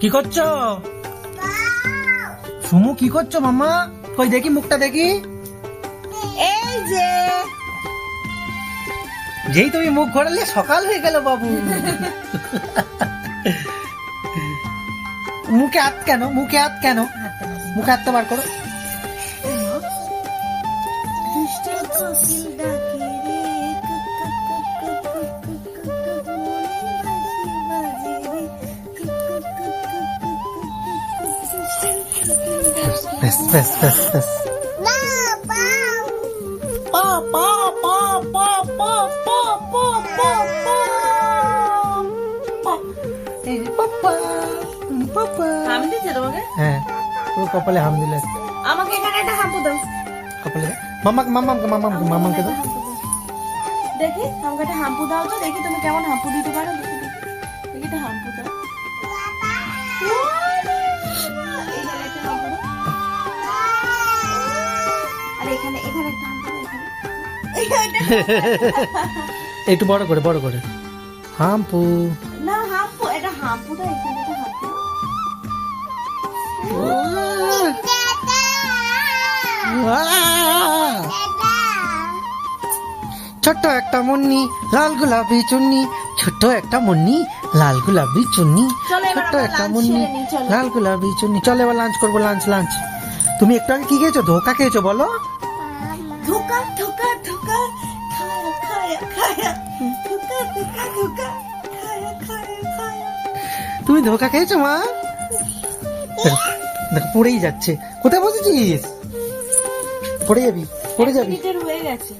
কি করছো? সুমু কি করছো মাম্মা? কই দেখি মুখটা দেখি। এই যে যেই তুমি মুখ ঘোরালে সকাল হয়ে গেল বাবু। মুখে হাত কেন? মুখে হাত কেন? মুখে হাতটা বার করো। দুষ্টু কোকিল ডাকে রে, ব্যাস ব্যাস ব্যাস ব্যাস। পা পা পা পা পা পা পা পা পা। এই যে পাপা পাপা। হাম দিচ্ছে তোমাকে? হ্যাঁ পুরো কপালে হাম দিলে। আমাকে এখানে একটা হাঁপু দাও। কপালে মামাকে দাও। দেখি আমাকে একটা হাঁপু দাও তো, দেখি তুমি কেমন হাঁপু দিতে পারো। দেখি দেখি দেখি একটা হাঁপু দাও। এখানে একটা হাঁপু দাও। আর এখানে এখানে একটা হাঁপু দাও, এখানে। একটু বড় করে হাম্পু। না হাঁপু, এটা হাঁপু দাও, এখানে একটা হাঁপু। ছোট্ট একটা মুন্নি লাল গোলাপি চুন্নি, ছোট্ট একটা মুন্নি লাল গোলাপি চুন্নি, চলো এবার ছোট্ট আমরা একটা লাঞ্চ মুন্নি সেরে নিই, চলো। লাল গোলাপি চুন্নি। চলো এবার লাঞ্চ করবো। লাঞ্চ। তুমি একটু আগে কি খেয়েছো? ধোকা খেয়েছো বলো। ধোকা ধোকা ধোকা, খায়া খায়া খায়া, ধোকা ধোকা ধোকা, খায়া খায়া খায়া। তুমি ধোকা খেয়েছো মা? দেখো পড়েই যাচ্ছে। কোথায় বসেছিস? পড়ে যাবি। মিনিটের হয়ে গেছে।